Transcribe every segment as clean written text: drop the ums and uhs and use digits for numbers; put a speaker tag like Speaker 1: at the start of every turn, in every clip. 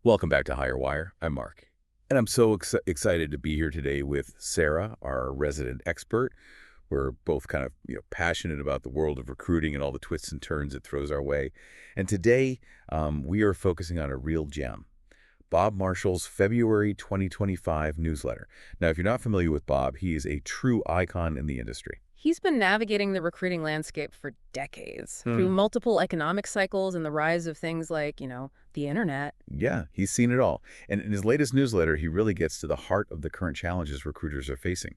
Speaker 1: Welcome back to HireWire. I'm Mark. And I'm so excited to be here today with Sarah, our resident expert. We're both kind of passionate about the world of recruiting and all the twists and turns it throws our way. And today we are focusing on a real gem, Bob Marshall's February 2025 newsletter. Now, if you're not familiar with Bob, he is a true icon in the industry.
Speaker 2: He's been navigating the recruiting landscape for decades, through multiple economic cycles and the rise of things like, the internet.
Speaker 1: Yeah, he's seen it all. And in his latest newsletter, he really gets to the heart of the current challenges recruiters are facing,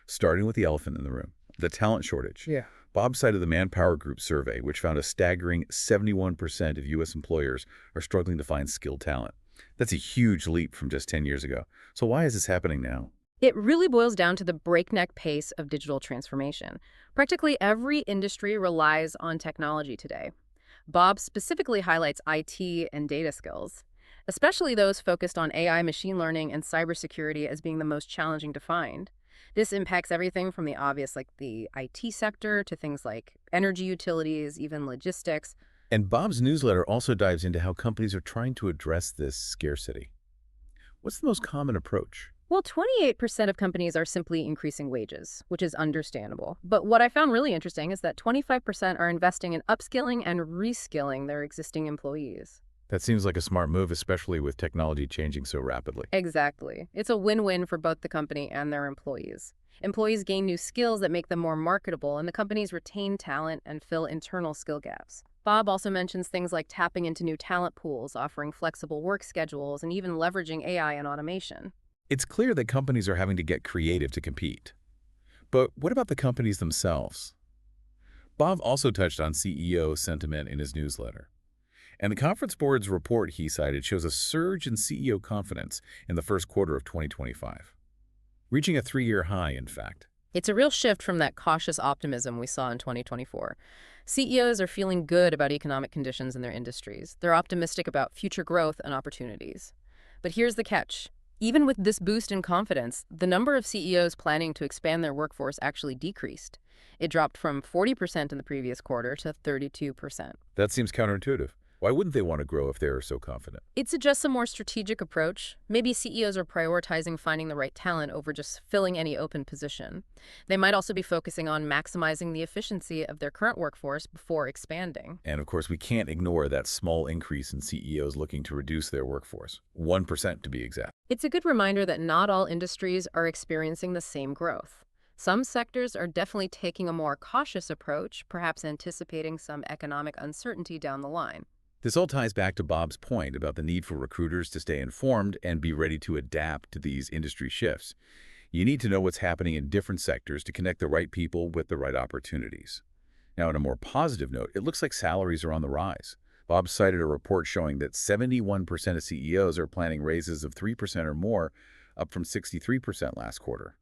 Speaker 1: starting with the elephant in the room, the talent shortage.
Speaker 2: Yeah.
Speaker 1: Bob cited the Manpower Group survey, which found a staggering 71% of U.S. employers are struggling to find skilled talent. That's a huge leap from just 10 years ago. So why is this happening now?
Speaker 2: It really boils down to the breakneck pace of digital transformation. Practically every industry relies on technology today. Bob specifically highlights IT and data skills, especially those focused on AI, machine learning, and cybersecurity as being the most challenging to find. This impacts everything from the obvious, like the IT sector, to things like energy utilities, even logistics.
Speaker 1: And Bob's newsletter also dives into how companies are trying to address this scarcity. What's the most common approach?
Speaker 2: Well, 28% of companies are simply increasing wages, which is understandable. But what I found really interesting is that 25% are investing in upskilling and reskilling their existing employees.
Speaker 1: That seems like a smart move, especially with technology changing so rapidly.
Speaker 2: Exactly. It's a win-win for both the company and their employees. Employees gain new skills that make them more marketable, and the companies retain talent and fill internal skill gaps. Bob also mentions things like tapping into new talent pools, offering flexible work schedules, and even leveraging AI and automation.
Speaker 1: It's clear that companies are having to get creative to compete. But what about the companies themselves? Bob also touched on CEO sentiment in his newsletter. And the Conference Board's report he cited shows a surge in CEO confidence in the first quarter of 2025, reaching a 3-year high, in fact.
Speaker 2: It's a real shift from that cautious optimism we saw in 2024. CEOs are feeling good about economic conditions in their industries. They're optimistic about future growth and opportunities. But here's the catch. Even with this boost in confidence, the number of CEOs planning to expand their workforce actually decreased. It dropped from 40% in the previous quarter to 32%.
Speaker 1: That seems counterintuitive. Why wouldn't they want to grow if they are so confident?
Speaker 2: It suggests a more strategic approach. Maybe CEOs are prioritizing finding the right talent over just filling any open position. They might also be focusing on maximizing the efficiency of their current workforce before expanding.
Speaker 1: And of course, we can't ignore that small increase in CEOs looking to reduce their workforce, 1% to be exact.
Speaker 2: It's a good reminder that not all industries are experiencing the same growth. Some sectors are definitely taking a more cautious approach, perhaps anticipating some economic uncertainty down the line.
Speaker 1: This all ties back to Bob's point about the need for recruiters to stay informed and be ready to adapt to these industry shifts. You need to know what's happening in different sectors to connect the right people with the right opportunities. Now, on a more positive note, it looks like salaries are on the rise. Bob cited a report showing that 71% of CEOs are planning raises of 3% or more, up from 63% last quarter.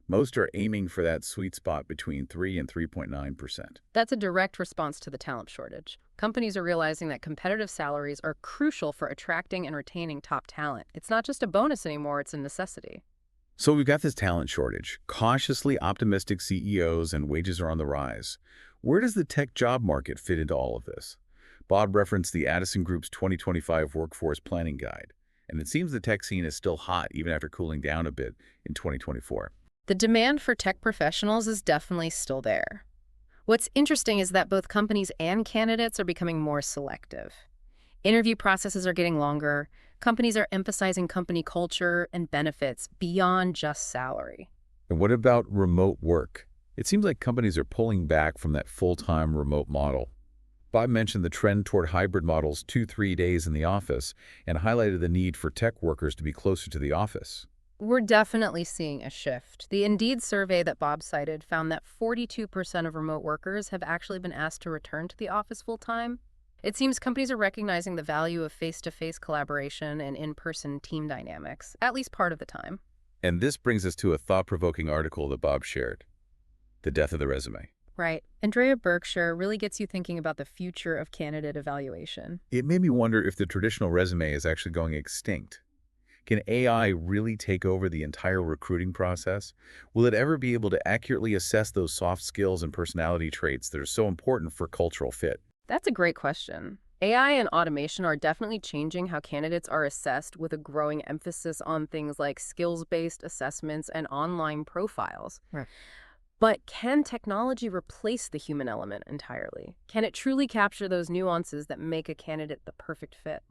Speaker 1: Most are aiming for that sweet spot between 3 and 3.9%.
Speaker 2: That's a direct response to the talent shortage. Companies are realizing that competitive salaries are crucial for attracting and retaining top talent. It's not just a bonus anymore, it's a necessity.
Speaker 1: So we've got this talent shortage, cautiously optimistic CEOs, and wages are on the rise. Where does the tech job market fit into all of this? Bob referenced the Addison Group's 2025 Workforce Planning Guide, and it seems the tech scene is still hot even after cooling down a bit in 2024.
Speaker 2: The demand for tech professionals is definitely still there. What's interesting is that both companies and candidates are becoming more selective. Interview processes are getting longer. Companies are emphasizing company culture and benefits beyond just salary.
Speaker 1: And what about remote work? It seems like companies are pulling back from that full-time remote model. Bob mentioned the trend toward hybrid models 2-3 days in the office and highlighted the need for tech workers to be closer to the office.
Speaker 2: We're definitely seeing a shift. The Indeed survey that Bob cited found that 42% of remote workers have actually been asked to return to the office full-time. It seems companies are recognizing the value of face-to-face collaboration and in-person team dynamics, at least part of the time.
Speaker 1: And this brings us to a thought-provoking article that Bob shared, The Death of the Resume.
Speaker 2: Right. Andrea Berkshire really gets you thinking about the future of candidate evaluation.
Speaker 1: It made me wonder if the traditional resume is actually going extinct. Can AI really take over the entire recruiting process? Will it ever be able to accurately assess those soft skills and personality traits that are so important for cultural fit?
Speaker 2: That's a great question. AI and automation are definitely changing how candidates are assessed with a growing emphasis on things like skills-based assessments and online profiles.
Speaker 3: Right.
Speaker 2: But can technology replace the human element entirely? Can it truly capture those nuances that make a candidate the perfect fit?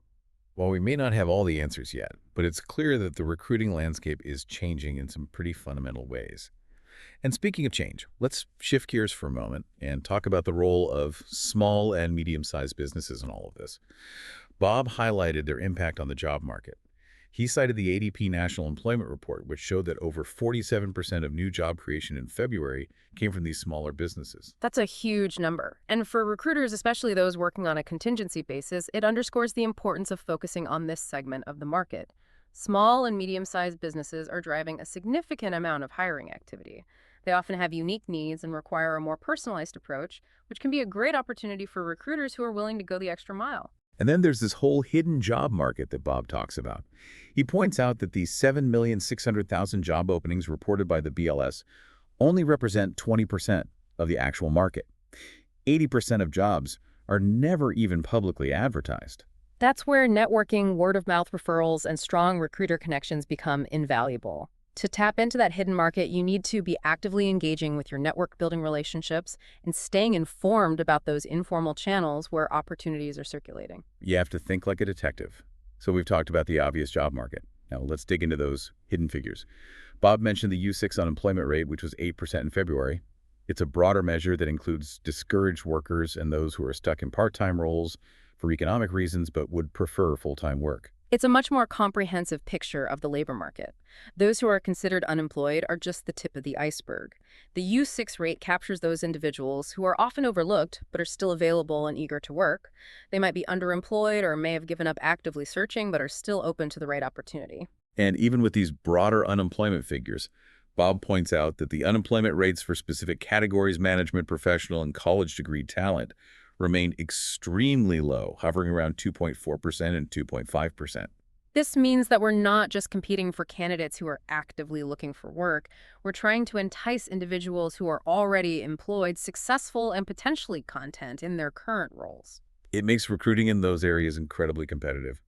Speaker 1: While we may not have all the answers yet, but it's clear that the recruiting landscape is changing in some pretty fundamental ways. And speaking of change, let's shift gears for a moment and talk about the role of small and medium-sized businesses in all of this. Bob highlighted their impact on the job market. He cited the ADP National Employment Report, which showed that over 47% of new job creation in February came from these smaller businesses.
Speaker 2: That's a huge number. And for recruiters, especially those working on a contingency basis, it underscores the importance of focusing on this segment of the market. Small and medium-sized businesses are driving a significant amount of hiring activity. They often have unique needs and require a more personalized approach, which can be a great opportunity for recruiters who are willing to go the extra mile.
Speaker 1: And then there's this whole hidden job market that Bob talks about. He points out that these 7,600,000 job openings reported by the BLS only represent 20% of the actual market. 80% of jobs are never even publicly advertised.
Speaker 2: That's where networking, word-of-mouth referrals, and strong recruiter connections become invaluable. To tap into that hidden market, you need to be actively engaging with your network-building relationships and staying informed about those informal channels where opportunities are circulating.
Speaker 1: You have to think like a detective. So we've talked about the obvious job market. Now let's dig into those hidden figures. Bob mentioned the U6 unemployment rate, which was 8% in February. It's a broader measure that includes discouraged workers and those who are stuck in part-time roles for economic reasons but would prefer full-time work.
Speaker 2: It's a much more comprehensive picture of the labor market. Those who are considered unemployed are just the tip of the iceberg. The U6 rate captures those individuals who are often overlooked but are still available and eager to work. They might be underemployed or may have given up actively searching but are still open to the right opportunity.
Speaker 1: And even with these broader unemployment figures, Bob points out that the unemployment rates for specific categories, management, professional, and college degree talent remained extremely low, hovering around 2.4% and 2.5%.
Speaker 2: This means that we're not just competing for candidates who are actively looking for work. We're trying to entice individuals who are already employed, successful, and potentially content in their current roles.
Speaker 1: It makes recruiting in those areas incredibly competitive.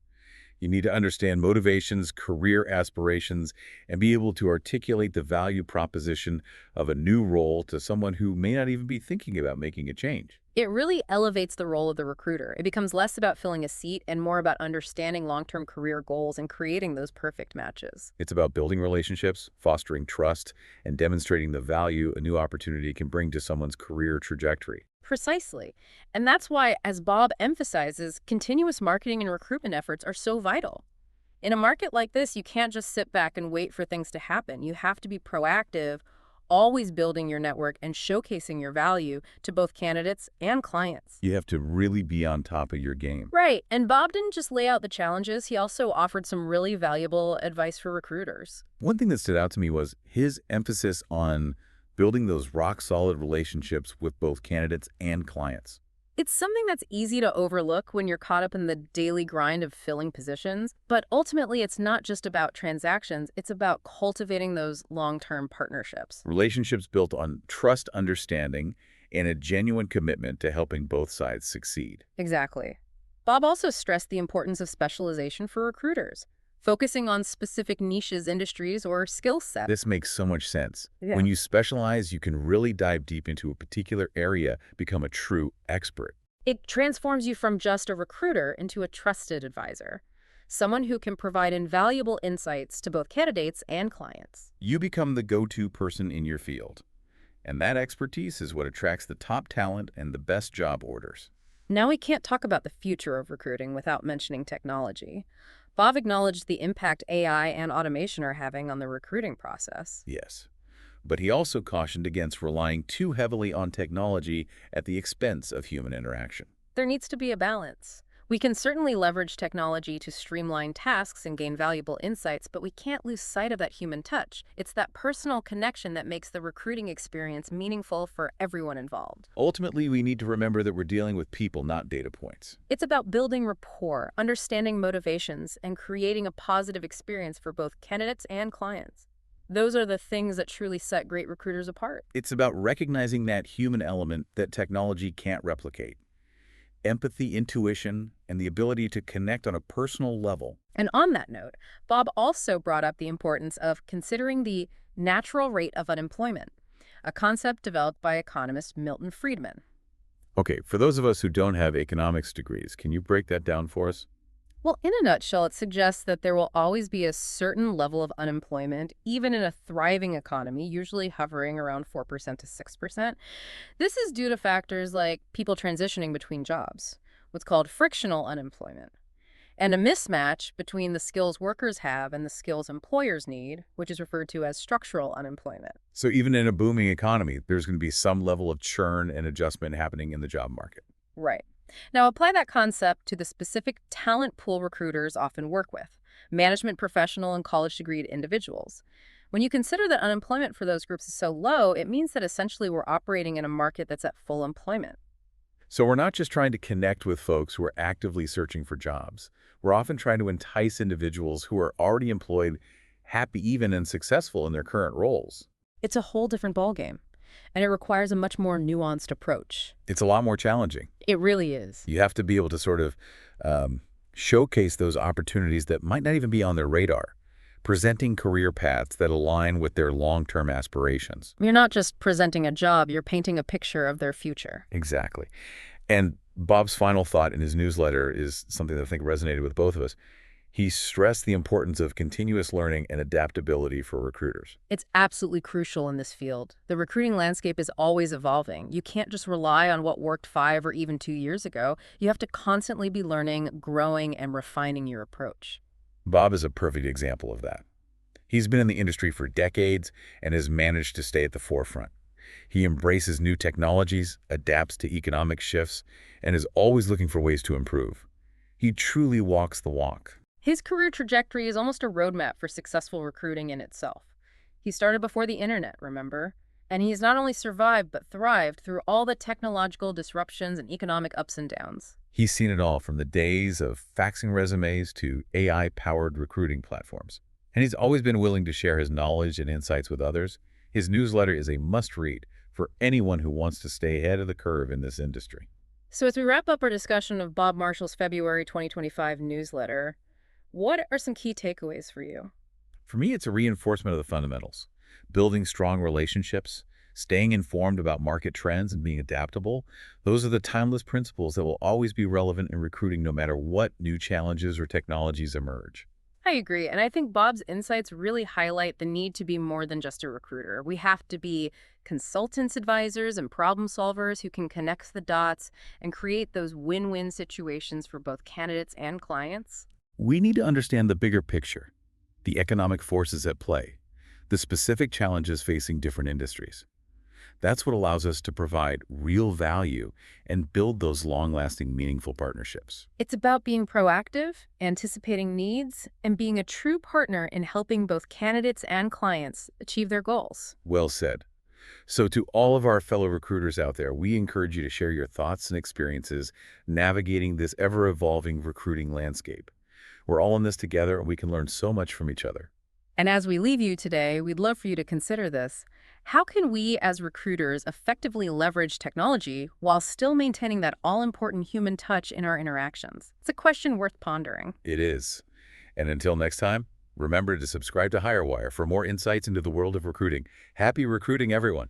Speaker 1: You need to understand motivations, career aspirations, and be able to articulate the value proposition of a new role to someone who may not even be thinking about making a change.
Speaker 2: It really elevates the role of the recruiter. It becomes less about filling a seat and more about understanding long-term career goals and creating those perfect matches.
Speaker 1: It's about building relationships, fostering trust, and demonstrating the value a new opportunity can bring to someone's career trajectory.
Speaker 2: Precisely. And that's why, as Bob emphasizes, continuous marketing and recruitment efforts are so vital. In a market like this, you can't just sit back and wait for things to happen. You have to be proactive, always building your network and showcasing your value to both candidates and clients.
Speaker 1: You have to really be on top of your game.
Speaker 2: Right. And Bob didn't just lay out the challenges, he also offered some really valuable advice for recruiters.
Speaker 1: One thing that stood out to me was his emphasis on building those rock-solid relationships with both candidates and clients.
Speaker 2: It's something that's easy to overlook when you're caught up in the daily grind of filling positions, but ultimately it's not just about transactions, it's about cultivating those long-term partnerships.
Speaker 1: Relationships built on trust, understanding, and a genuine commitment to helping both sides succeed.
Speaker 2: Exactly. Bob also stressed the importance of specialization for recruiters, focusing on specific niches, industries, or skill sets.
Speaker 1: This makes so much sense.
Speaker 2: Yeah.
Speaker 1: When you specialize, you can really dive deep into a particular area, become a true expert.
Speaker 2: It transforms you from just a recruiter into a trusted advisor, someone who can provide invaluable insights to both candidates and clients.
Speaker 1: You become the go-to person in your field. And that expertise is what attracts the top talent and the best job orders.
Speaker 2: Now we can't talk about the future of recruiting without mentioning technology. Bob acknowledged the impact AI and automation are having on the recruiting process.
Speaker 1: Yes. But he also cautioned against relying too heavily on technology at the expense of human interaction.
Speaker 2: There needs to be a balance. We can certainly leverage technology to streamline tasks and gain valuable insights, but we can't lose sight of that human touch. It's that personal connection that makes the recruiting experience meaningful for everyone involved.
Speaker 1: Ultimately, we need to remember that we're dealing with people, not data points.
Speaker 2: It's about building rapport, understanding motivations, and creating a positive experience for both candidates and clients. Those are the things that truly set great recruiters apart.
Speaker 1: It's about recognizing that human element that technology can't replicate. empathy, intuition, and the ability to connect on a personal level.
Speaker 2: And on that note, Bob also brought up the importance of considering the natural rate of unemployment, a concept developed by economist Milton Friedman.
Speaker 1: Okay, for those of us who don't have economics degrees, can you break that down for us?
Speaker 2: Well, in a nutshell, it suggests that there will always be a certain level of unemployment, even in a thriving economy, usually hovering around 4% to 6%. This is due to factors like people transitioning between jobs, what's called frictional unemployment, and a mismatch between the skills workers have and the skills employers need, which is referred to as structural unemployment.
Speaker 1: So even in a booming economy, there's going to be some level of churn and adjustment happening in the job market.
Speaker 2: Right. Now, apply that concept to the specific talent pool recruiters often work with, management professional and college-degreed individuals. When you consider that unemployment for those groups is so low, it means that essentially we're operating in a market that's at full employment.
Speaker 1: So we're not just trying to connect with folks who are actively searching for jobs. We're often trying to entice individuals who are already employed, happy even and successful in their current roles.
Speaker 2: It's a whole different ballgame, and it requires a much more nuanced approach.
Speaker 1: It's a lot more challenging.
Speaker 2: It really is.
Speaker 1: You have to be able to sort of showcase those opportunities that might not even be on their radar, presenting career paths that align with their long-term aspirations.
Speaker 2: You're not just presenting a job, you're painting a picture of their future.
Speaker 1: Exactly. And Bob's final thought in his newsletter is something that I think resonated with both of us. He stressed the importance of continuous learning and adaptability for recruiters.
Speaker 2: It's absolutely crucial in this field. The recruiting landscape is always evolving. You can't just rely on what worked 5 or even 2 years ago. You have to constantly be learning, growing, and refining your approach.
Speaker 1: Bob is a perfect example of that. He's been in the industry for decades and has managed to stay at the forefront. He embraces new technologies, adapts to economic shifts, and is always looking for ways to improve. He truly walks the walk.
Speaker 2: His career trajectory is almost a roadmap for successful recruiting in itself. He started before the internet, remember? And he's not only survived, but thrived through all the technological disruptions and economic ups and downs.
Speaker 1: He's seen it all from the days of faxing resumes to AI-powered recruiting platforms. And he's always been willing to share his knowledge and insights with others. His newsletter is a must-read for anyone who wants to stay ahead of the curve in this industry.
Speaker 2: So as we wrap up our discussion of Bob Marshall's February 2025 newsletter, what are some key takeaways for you?
Speaker 1: For me, it's a reinforcement of the fundamentals. Building strong relationships, staying informed about market trends, and being adaptable. Those are the timeless principles that will always be relevant in recruiting no matter what new challenges or technologies emerge.
Speaker 2: I agree, and I think Bob's insights really highlight the need to be more than just a recruiter. We have to be consultants, advisors, and problem solvers who can connect the dots and create those win-win situations for both candidates and clients.
Speaker 1: We need to understand the bigger picture, the economic forces at play, the specific challenges facing different industries. That's what allows us to provide real value and build those long-lasting, meaningful partnerships.
Speaker 2: It's about being proactive, anticipating needs, and being a true partner in helping both candidates and clients achieve their goals.
Speaker 1: Well said. So to all of our fellow recruiters out there, we encourage you to share your thoughts and experiences navigating this ever-evolving recruiting landscape. We're all in this together, and we can learn so much from each other.
Speaker 2: And as we leave you today, we'd love for you to consider this. How can we as recruiters effectively leverage technology while still maintaining that all-important human touch in our interactions? It's a question worth pondering.
Speaker 1: It is. And until next time, remember to subscribe to HireWire for more insights into the world of recruiting. Happy recruiting, everyone.